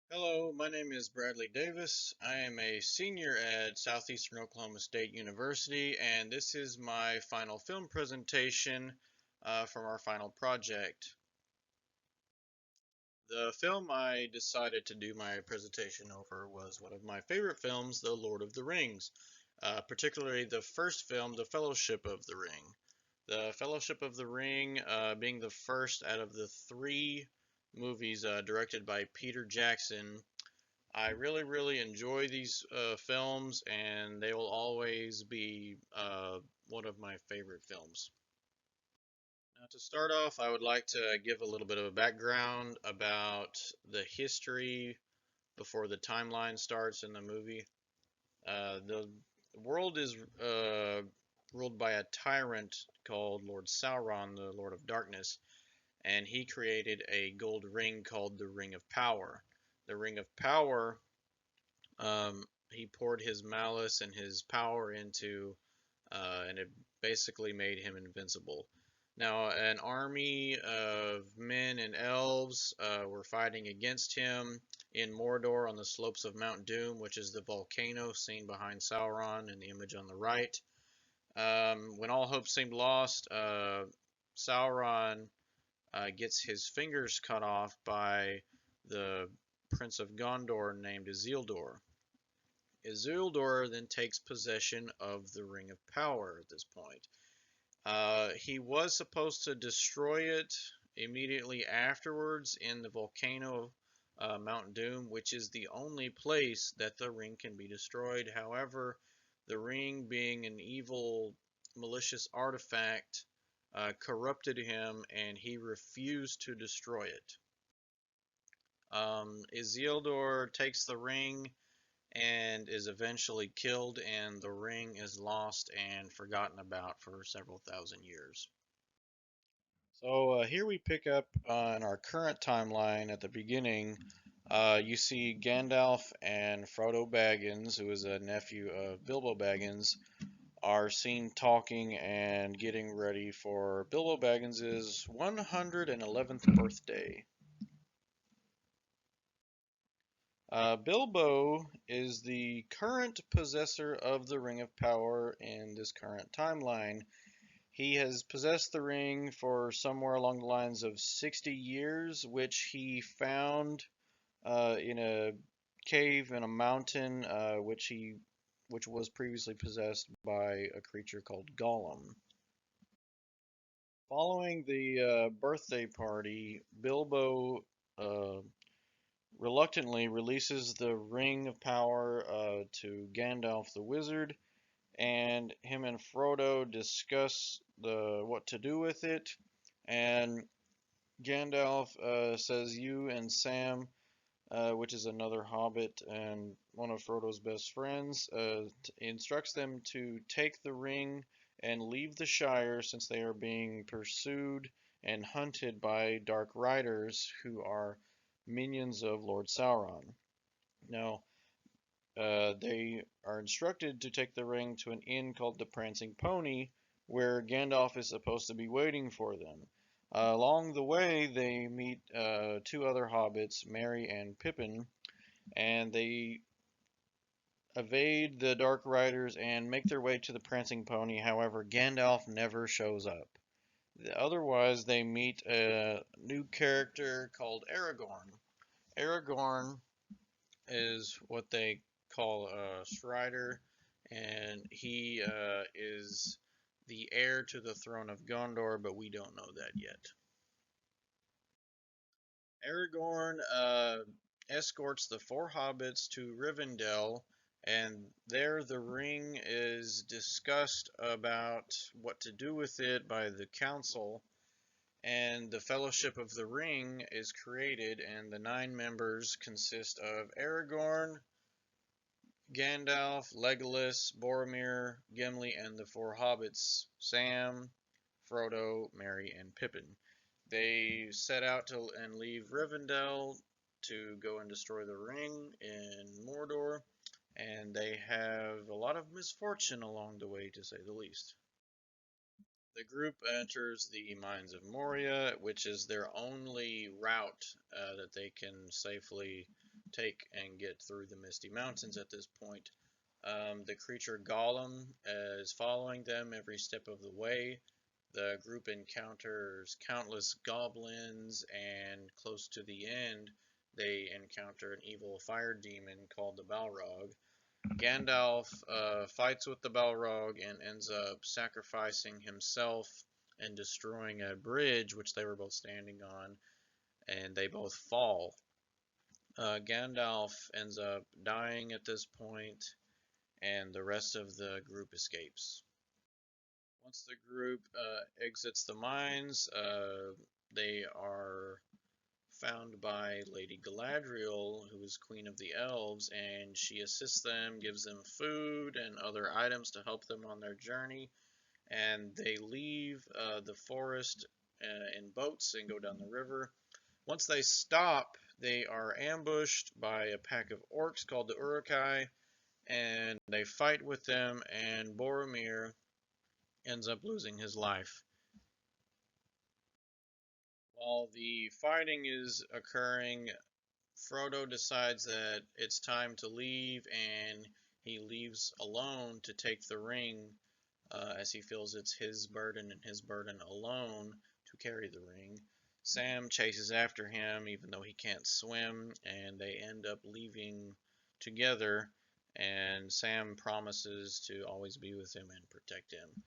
Hello, my name is Bradley Davis. I am a senior at Southeastern Oklahoma State University, and this is my final film presentation from our final project. The film I decided to do my presentation over was one of my favorite films, The Lord of the Rings, particularly the first film, The Fellowship of the Ring. The Fellowship of the Ring being the first out of the three movies directed by Peter Jackson. I really enjoy these films, and they will always be one of my favorite films. Now, to start off, I would like to give a little bit of a background about the history before the timeline starts in the movie. The world is ruled by a tyrant called Lord Sauron, the Lord of Darkness, and he created a gold ring called the Ring of Power. The Ring of Power he poured his malice and his power into, and it basically made him invincible. Now, an army of men and elves were fighting against him in Mordor on the slopes of Mount Doom, which is the volcano seen behind Sauron in the image on the right. When all hope seemed lost, Sauron gets his fingers cut off by the Prince of Gondor named Isildur. Isildur then takes possession of the Ring of Power at this point. He was supposed to destroy it immediately afterwards in the volcano of Mount Doom, which is the only place that the ring can be destroyed. However, the ring, being an evil, malicious artifact, corrupted him and he refused to destroy it. Isildur takes the ring and is eventually killed, and the ring is lost and forgotten about for several thousand years. So here we pick up on our current timeline at the beginning. You see Gandalf and Frodo Baggins, who is a nephew of Bilbo Baggins, are seen talking and getting ready for Bilbo Baggins' 111th birthday. Bilbo is the current possessor of the Ring of Power in this current timeline. He has possessed the ring for somewhere along the lines of 60 years, which he found in a cave in a mountain, which was previously possessed by a creature called Gollum. Following the birthday party, Bilbo uh, reluctantly releases the Ring of Power to Gandalf the Wizard, and him and Frodo discuss what to do with it. And Gandalf says, "You and Sam, which is another Hobbit and one of Frodo's best friends, instructs them to take the ring and leave the Shire since they are being pursued and hunted by Dark Riders who are minions of Lord Sauron. Now, they are instructed to take the ring to an inn called the Prancing Pony, where Gandalf is supposed to be waiting for them. Along the way, they meet two other hobbits, Merry and Pippin, and they evade the Dark Riders and make their way to the Prancing Pony. However, Gandalf never shows up. Otherwise, they meet a new character called Aragorn. Aragorn is what they call a Strider, and he is the heir to the throne of Gondor, but we don't know that yet. Aragorn escorts the four hobbits to Rivendell, and there the ring is discussed about what to do with it by the council, and the Fellowship of the Ring is created, and the 9 members consist of Aragorn, Gandalf, Legolas, Boromir, Gimli, and the four hobbits, Sam, Frodo, Merry, and Pippin. They set out to and leave Rivendell to go and destroy the ring in Mordor, and they have a lot of misfortune along the way, to say the least. The group enters the Mines of Moria, which is their only route that they can safely take and get through the Misty Mountains at this point. The creature Gollum is following them every step of the way. The group encounters countless goblins, and close to the end, they encounter an evil fire demon called the Balrog. Gandalf fights with the Balrog and ends up sacrificing himself and destroying a bridge which they were both standing on, and they both fall. Gandalf ends up dying at this point, and the rest of the group escapes. Once the group exits the mines, they are found by Lady Galadriel, who is Queen of the Elves, and she assists them, gives them food and other items to help them on their journey, and they leave the forest in boats and go down the river. Once they stop, they are ambushed by a pack of orcs called the Uruk-hai, and they fight with them, and Boromir ends up losing his life. While the fighting is occurring, Frodo decides that it's time to leave, and he leaves alone to take the ring, as he feels it's his burden and his burden alone to carry the ring. Sam chases after him even though he can't swim, and they end up leaving together, and Sam promises to always be with him and protect him.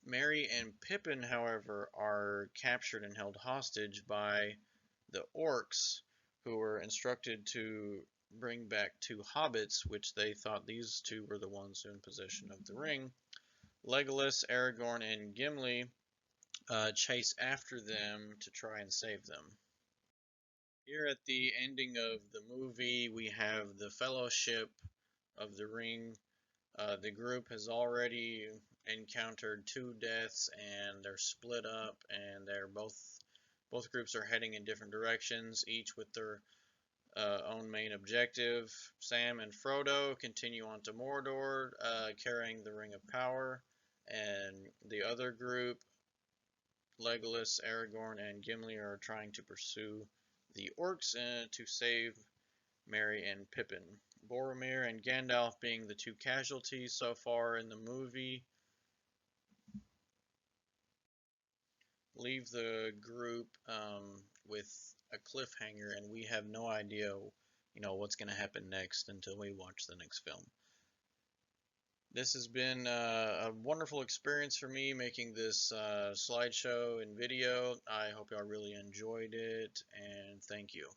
Merry and Pippin, however, are captured and held hostage by the orcs, who were instructed to bring back two hobbits, which they thought these two were the ones in possession of the ring. Legolas, Aragorn, and Gimli chase after them to try and save them. Here at the ending of the movie, we have the Fellowship of the Ring. The group has already encountered two deaths, and they're split up, and they're both groups are heading in different directions, each with their own main objective. Sam and Frodo continue on to Mordor, carrying the Ring of Power, and the other group, Legolas, Aragorn, and Gimli, are trying to pursue the orcs to save Merry and Pippin. Boromir and Gandalf being the two casualties so far in the movie, leave the group with a cliffhanger, and we have no idea, what's going to happen next until we watch the next film. This has been a wonderful experience for me making this slideshow and video. I hope y'all really enjoyed it, and thank you.